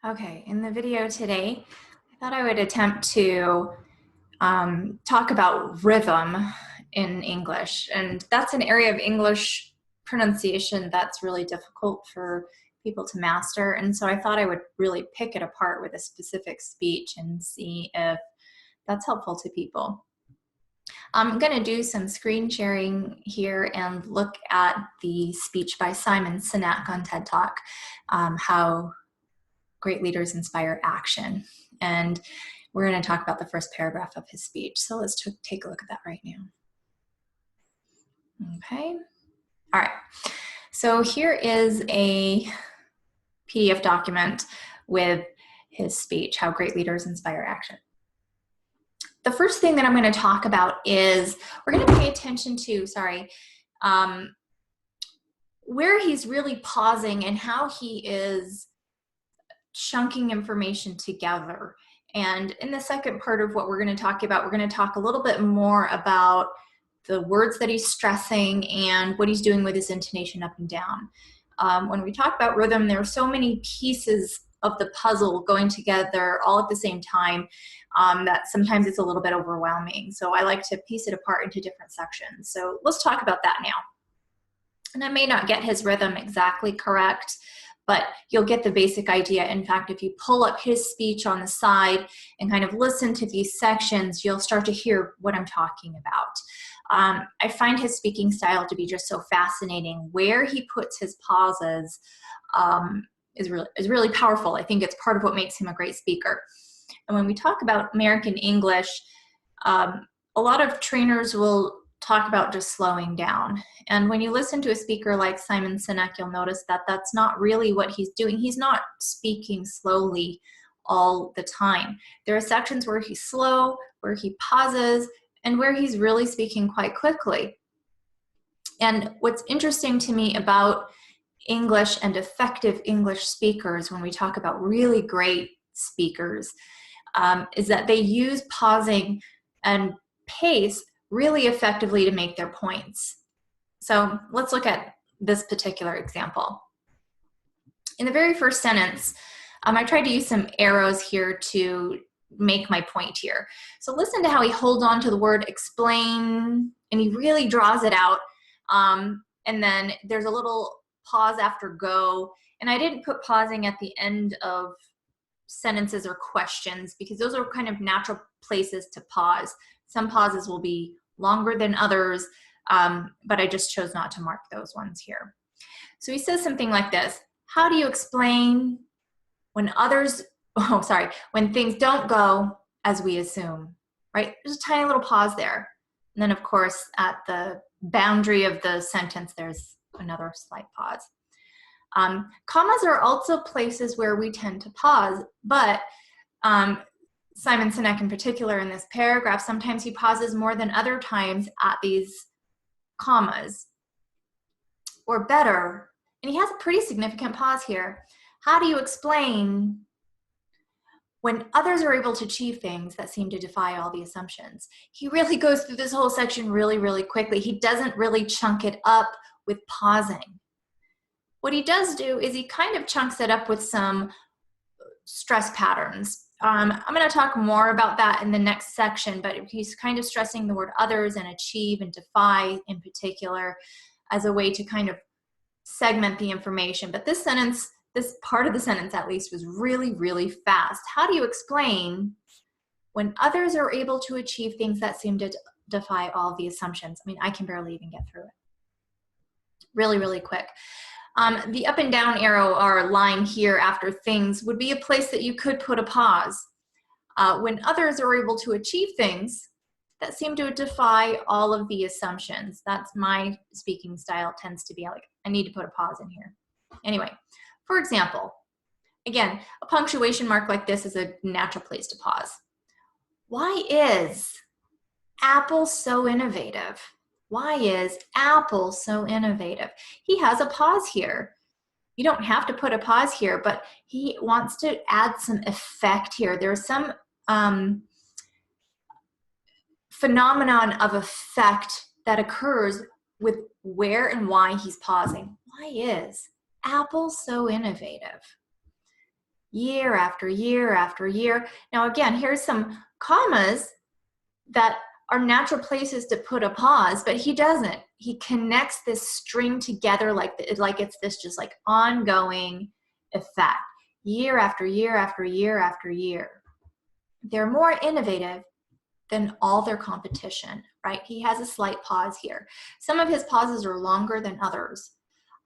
Okay, in the video today, I thought I would attempt to talk about rhythm in English. And that's an area of English pronunciation that's really difficult for people to master. And so I thought I would really pick it apart with a specific speech and see if that's helpful to people. I'm going to do some screen sharing here and look at the speech by Simon Sinek on TED Talk, how great leaders inspire action. And we're going to talk about the first paragraph of his speech. So let's take a look at that right now. Okay. All right. So here is a PDF document with his speech, How Great Leaders Inspire Action. The first thing that I'm going to talk about is we're going to pay attention to, where he's really pausing and how he is chunking information together. And in the second part of what we're going to talk about, we're going to talk a little bit more about the words that he's stressing and what he's doing with his intonation up and down. When we talk about rhythm, there are so many pieces of the puzzle going together all at the same time that sometimes it's a little bit overwhelming. So I like to piece it apart into different sections. So let's talk about that now. And I may not get his rhythm exactly correct, but you'll get the basic idea. In fact, if you pull up his speech on the side and kind of listen to these sections, you'll start to hear what I'm talking about. I find his speaking style to be just so fascinating. Where he puts his pauses is really powerful. I think it's part of what makes him a great speaker. And when we talk about American English, a lot of trainers will talk about just slowing down. And when you listen to a speaker like Simon Sinek, you'll notice that that's not really what he's doing. He's not speaking slowly all the time. There are sections where he's slow, where he pauses, and where he's really speaking quite quickly. And what's interesting to me about English and effective English speakers, when we talk about really great speakers, is that they use pausing and pace really effectively to make their points. So let's look at this particular example. In the very first sentence, I tried to use some arrows here to make my point here. So listen to how he holds on to the word explain, and he really draws it out. And then there's a little pause after go. And I didn't put pausing at the end of sentences or questions because those are kind of natural places to pause. Some pauses will be longer than others, but I just chose not to mark those ones here. So he says something like this: how do you explain when when things don't go as we assume, right? There's a tiny little pause there. And then of course, at the boundary of the sentence, there's another slight pause. Commas are also places where we tend to pause, but Simon Sinek in particular in this paragraph, sometimes he pauses more than other times at these commas. Or better, and he has a pretty significant pause here, how do you explain when others are able to achieve things that seem to defy all the assumptions? He really goes through this whole section really, really quickly. He doesn't really chunk it up with pausing. What he does do is he kind of chunks it up with some stress patterns. I'm going to talk more about that in the next section, but he's kind of stressing the word others and achieve and defy in particular as a way to kind of segment the information. But this sentence, this part of the sentence at least, was really, really fast. How do you explain when others are able to achieve things that seem to defy all the assumptions? I mean, I can barely even get through it. Really, really quick. The up and down arrow or line here after things would be a place that you could put a pause. When others are able to achieve things that seem to defy all of the assumptions. That's my speaking style, tends to be like, I need to put a pause in here. Anyway, for example, again, a punctuation mark like this is a natural place to pause. Why is Apple so innovative? Why is Apple so innovative? He has a pause here. You don't have to put a pause here, but he wants to add some effect here. There's some phenomenon of effect that occurs with where and why he's pausing. Why is Apple so innovative? year after year after year. Now, again, here's some commas that are natural places to put a pause, but he doesn't. He connects this string together like it's this just like ongoing effect, year after year after year after year. They're more innovative than all their competition, right? He has a slight pause here. Some of his pauses are longer than others.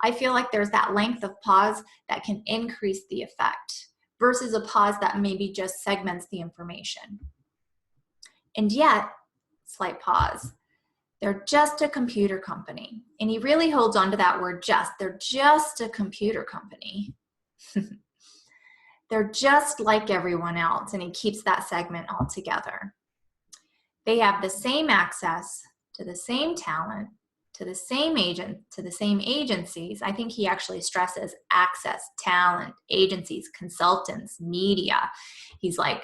I feel like there's that length of pause that can increase the effect versus a pause that maybe just segments the information. And yet, slight pause, they're just a computer company. And he really holds on to that word just. They're just a computer company. They're just like everyone else. And he keeps that segment all together. They have the same access to the same talent, to the same agent, to the same agencies. I think he actually stresses access, talent, agencies, consultants, media. He's like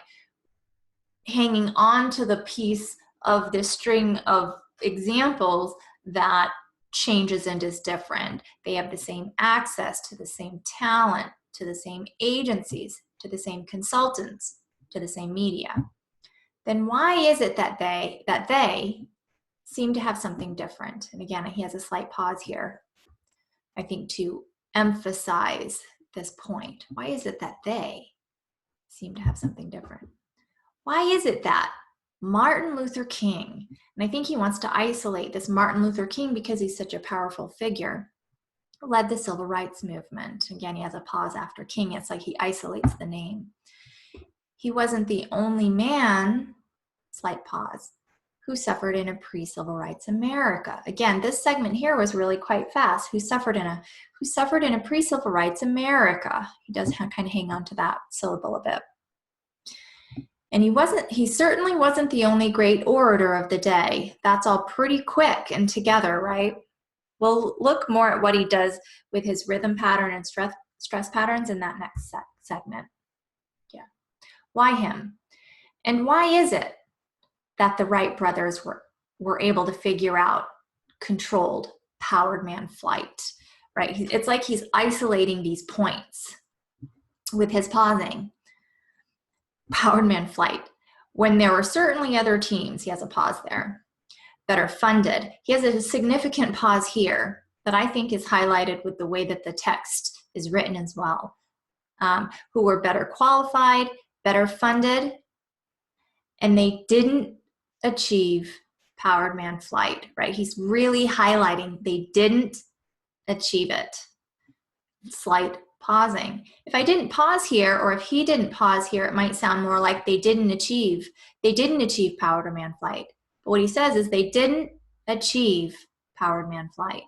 hanging on to the piece of this string of examples that changes and is different. They have the same access to the same talent, to the same agencies, to the same consultants, to the same media. Then why is it that they seem to have something different? And again, he has a slight pause here, I think, to emphasize this point. Why is it that they seem to have something different? Why is it that Martin Luther King, and I think he wants to isolate this Martin Luther King because he's such a powerful figure, led the civil rights movement. Again, he has a pause after King. It's like he isolates the name. He wasn't the only man, slight pause, who suffered in a pre-civil rights America. Again, this segment here was really quite fast. Who suffered in a pre-civil rights America. He does kind of hang on to that syllable a bit. And he certainly wasn't the only great orator of the day. That's all pretty quick and together, right? We'll look more at what he does with his rhythm pattern and stress patterns in that next segment. Yeah. Why him? And why is it that the Wright brothers were able to figure out controlled, powered man flight, right? It's like he's isolating these points with his pausing. Powered man flight. When there were certainly other teams, he has a pause there, that are funded. He has a significant pause here that I think is highlighted with the way that the text is written as well, who were better qualified, better funded, and they didn't achieve powered man flight, right? He's really highlighting they didn't achieve it. Slight pausing. If I didn't pause here, or if he didn't pause here, it might sound more like they didn't achieve powered man flight. But what he says is they didn't achieve powered man flight.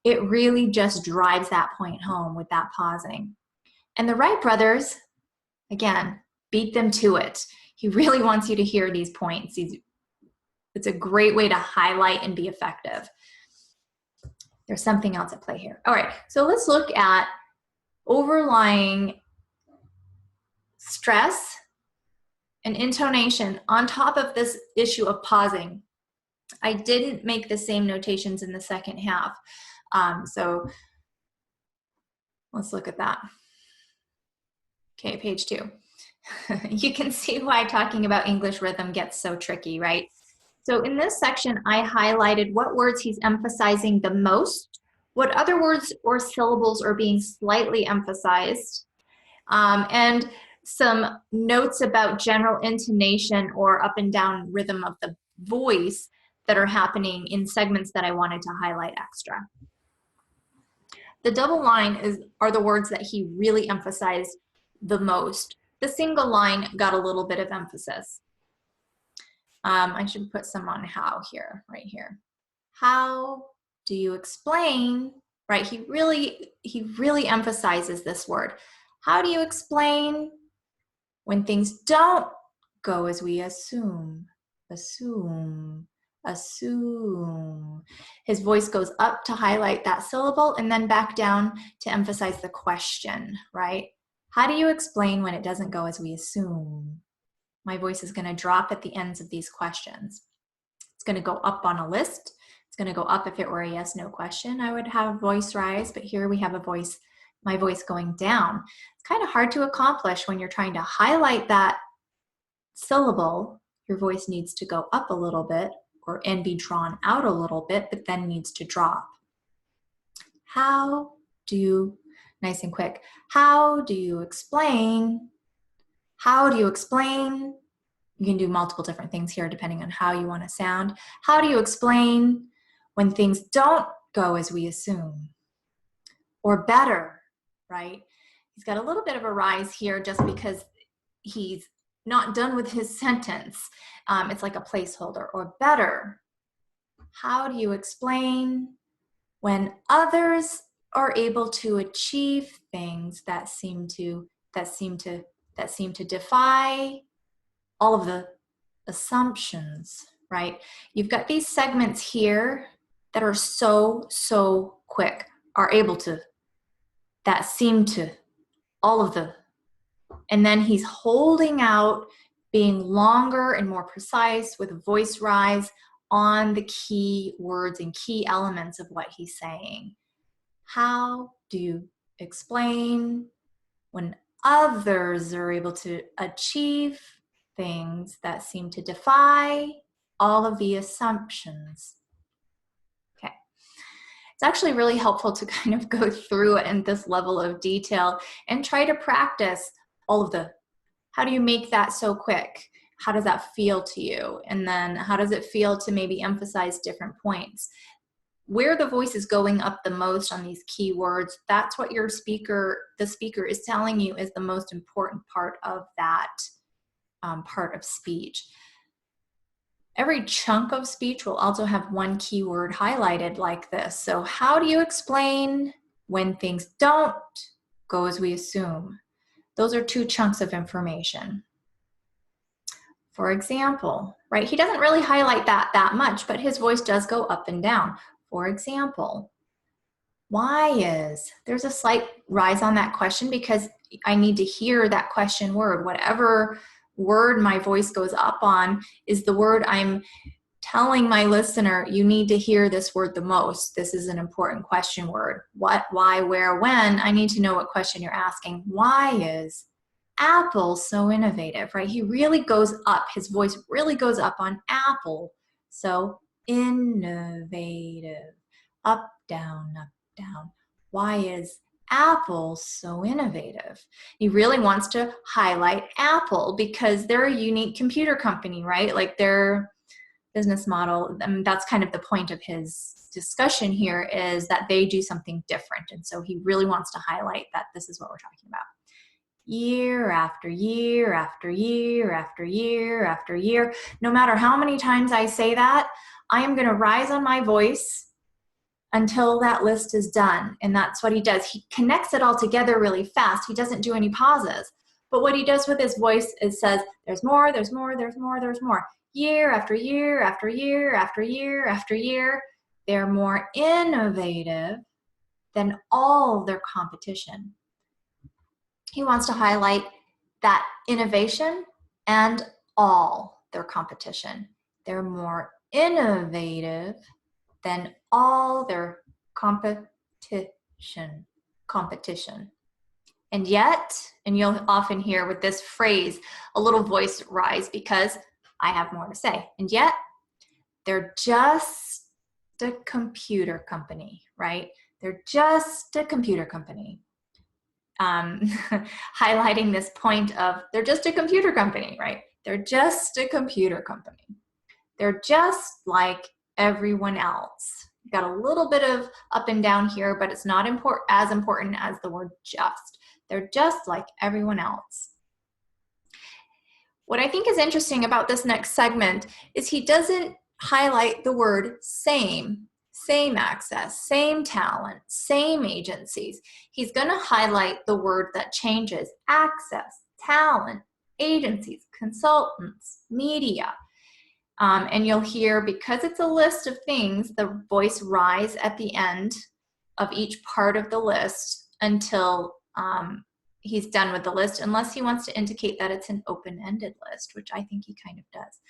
It really just drives that point home with that pausing. And the Wright brothers, again, beat them to it. He really wants you to hear these points. It's a great way to highlight and be effective. There's something else at play here. All right, so let's look at overlying stress and intonation on top of this issue of pausing. I didn't make the same notations in the second half. So let's look at that. Okay, page 2. You can see why talking about English rhythm gets so tricky, right? So in this section, I highlighted what words he's emphasizing the most, what other words or syllables are being slightly emphasized, and some notes about general intonation or up and down rhythm of the voice that are happening in segments that I wanted to highlight extra. The double line are the words that he really emphasized the most. The single line got a little bit of emphasis. I should put some on how here, right here. How do you explain, right? He really emphasizes this word. How do you explain when things don't go as we assume? Assume. His voice goes up to highlight that syllable and then back down to emphasize the question, right? How do you explain when it doesn't go as we assume? My voice is going to drop at the ends of these questions. It's going to go up on a list. It's going to go up if it were a yes, no question. I would have a voice rise, but here we have a voice my voice going down? It's kind of hard to accomplish when you're trying to highlight that syllable. Your voice needs to go up a little bit and be drawn out a little bit, but then needs to drop. How do you, nice and quick, how do you explain? How do you explain? You can do multiple different things here depending on how you want to sound. How do you explain when things don't go as we assume? Or better, right? He's got a little bit of a rise here just because he's not done with his sentence. It's like a placeholder. Or better, how do you explain when others are able to achieve things that seem to defy all of the assumptions, right? You've got these segments here that are so quick, are able to, that seem to, all of the, and then he's holding out, being longer and more precise with a voice rise on the key words and key elements of what he's saying. How do you explain when others are able to achieve things that seem to defy all of the assumptions? Okay. It's actually really helpful to kind of go through it in this level of detail and try to practice all of the, how do you make that so quick? How does that feel to you? And then how does it feel to maybe emphasize different points? Where the voice is going up the most on these key words, that's what the speaker is telling you is the most important part of that part of speech. Every chunk of speech will also have one keyword highlighted like this. So how do you explain when things don't go as we assume? Those are two chunks of information. For example, right, he doesn't really highlight that much, but his voice does go up and down. For example, there's a slight rise on that question because I need to hear that question word. Whatever word my voice goes up on is the word I'm telling my listener, you need to hear this word the most. This is an important question word. What, why, where, when? I need to know what question you're asking. Why is Apple so innovative, right? He really goes up. His voice really goes up on Apple. So innovative. Up, down, up, down. Why is Apple so innovative? He really wants to highlight Apple because they're a unique computer company, right? Like their business model, that's kind of the point of his discussion here, is that they do something different. And so he really wants to highlight that this is what we're talking about. Year after year after year after year after year. No matter how many times I say that, I am going to rise on my voice until that list is done. And that's what he does. He connects it all together really fast. He doesn't do any pauses. But what he does with his voice is says, there's more, there's more, there's more, there's more. Year after year after year after year after year, they're more innovative than all their competition. He wants to highlight that innovation and all their competition. They're more innovative than all their competition. And yet, and you'll often hear with this phrase a little voice rise because I have more to say. And yet, they're just a computer company, right? They're just a computer company. Highlighting this point of they're just a computer company, right? They're just a computer company. They're just like everyone else. You've got a little bit of up and down here, but it's not as important as the word just. They're just like everyone else. What I think is interesting about this next segment is he doesn't highlight the word same access, same talent, same agencies. He's going to highlight the word that changes: access, talent, agencies, consultants, media. And you'll hear, because it's a list of things, the voice rise at the end of each part of the list until he's done with the list, unless he wants to indicate that it's an open-ended list, which I think he kind of does.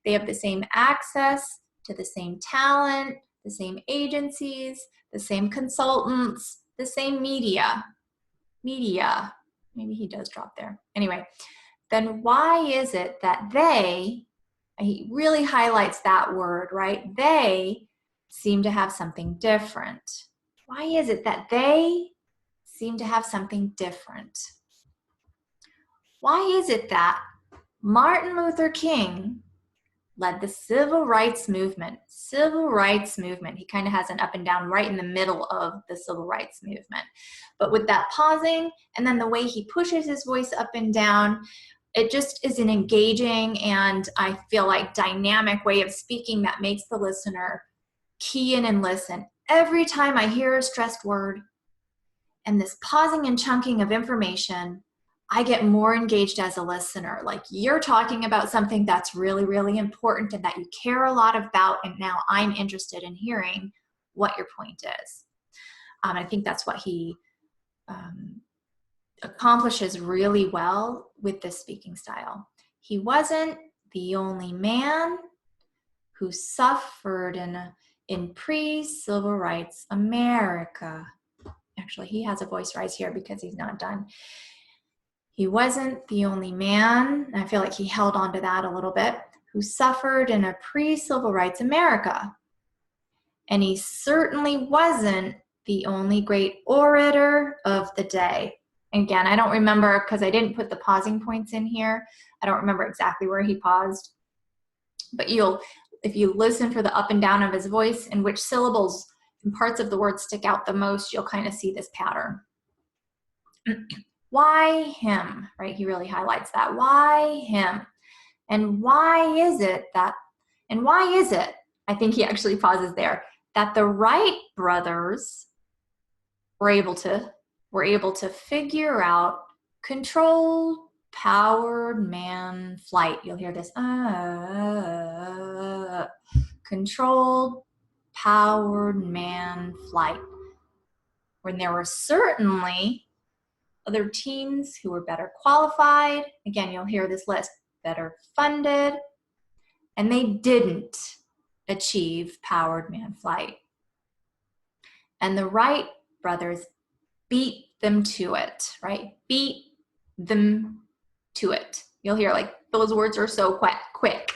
They have the same access to the same talent, the same agencies, the same consultants, the same media. media. Maybe he does drop there. Anyway, then why is it that they, he really highlights that word, right? They seem to have something different. Why is it that they seem to have something different? Why is it that Martin Luther King led the civil rights movement? Civil rights movement. He kind of has an up and down right in the middle of the civil rights movement. But with that pausing and then the way he pushes his voice up and down, it just is an engaging and I feel like dynamic way of speaking that makes the listener key in and listen. Every time I hear a stressed word and this pausing and chunking of information, I get more engaged as a listener. Like you're talking about something that's really, really important and that you care a lot about, and now I'm interested in hearing what your point is. I think that's what he accomplishes really well with this speaking style. He wasn't the only man who suffered in pre-civil rights America. Actually, he has a voice rise here because he's not done. He wasn't the only man, I feel like he held on to that a little bit, who suffered in a pre-civil rights America. And he certainly wasn't the only great orator of the day. Again, I don't remember because I didn't put the pausing points in here. I don't remember exactly where he paused. But if you listen for the up and down of his voice and which syllables and parts of the word stick out the most, you'll kind of see this pattern. Why him, right? He really highlights that. Why him? And why is it, I think he actually pauses there, that the Wright brothers were able to figure out controlled, powered man flight. You'll hear this, controlled, powered man flight. When there were certainly other teams who were better qualified, again, you'll hear this list, better funded, and they didn't achieve powered man flight. And the Wright brothers beat them to it, right? Beat them to it. You'll hear like those words are so quick.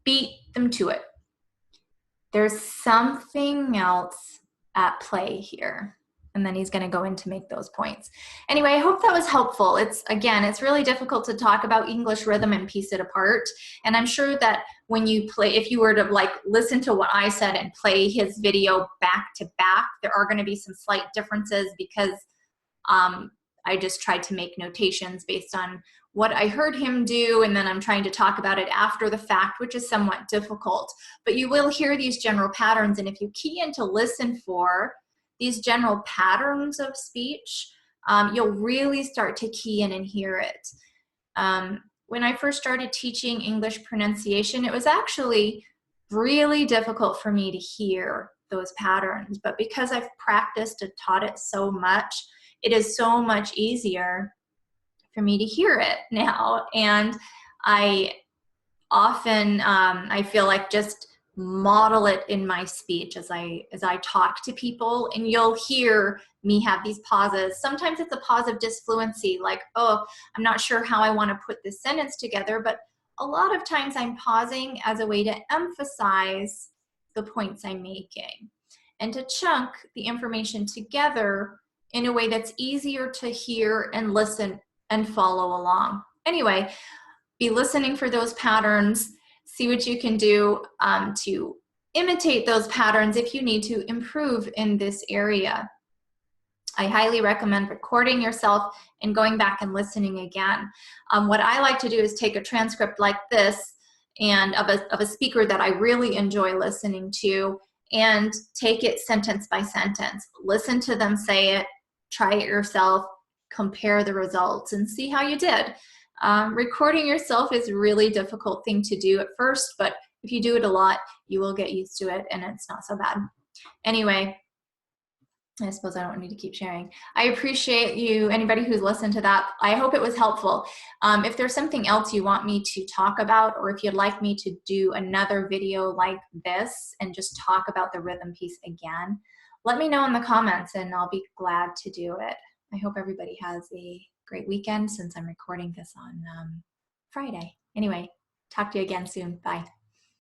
Beat them to it. There's something else at play here. And then he's going to go in to make those points. Anyway, I hope that was helpful. It's really difficult to talk about English rhythm and piece it apart. And I'm sure that when you play, if you were to like listen to what I said and play his video back to back, there are going to be some slight differences because I just tried to make notations based on what I heard him do, and then I'm trying to talk about it after the fact, which is somewhat difficult. But you will hear these general patterns, and if you key in to listen for these general patterns of speech, you'll really start to key in and hear it. When I first started teaching English pronunciation, it was actually really difficult for me to hear those patterns. But because I've practiced and taught it so much, it is so much easier for me to hear it now. And I often, I feel like just model it in my speech as I talk to people, and you'll hear me have these pauses. Sometimes it's a pause of disfluency, like, oh, I'm not sure how I want to put this sentence together, but a lot of times I'm pausing as a way to emphasize the points I'm making and to chunk the information together in a way that's easier to hear and listen and follow along. Anyway, be listening for those patterns. See what you can do to imitate those patterns if you need to improve in this area. I highly recommend recording yourself and going back and listening again. What I like to do is take a transcript like this and of a speaker that I really enjoy listening to and take it sentence by sentence. Listen to them say it, try it yourself, compare the results, and see how you did. Recording yourself is a really difficult thing to do at first, but if you do it a lot, you will get used to it and it's not so bad. Anyway, I suppose I don't need to keep sharing. I appreciate you, anybody who's listened to that. I hope it was helpful. If there's something else you want me to talk about, or if you'd like me to do another video like this and just talk about the rhythm piece again, let me know in the comments and I'll be glad to do it. I hope everybody has a great weekend since I'm recording this on Friday. Anyway, talk to you again soon. Bye.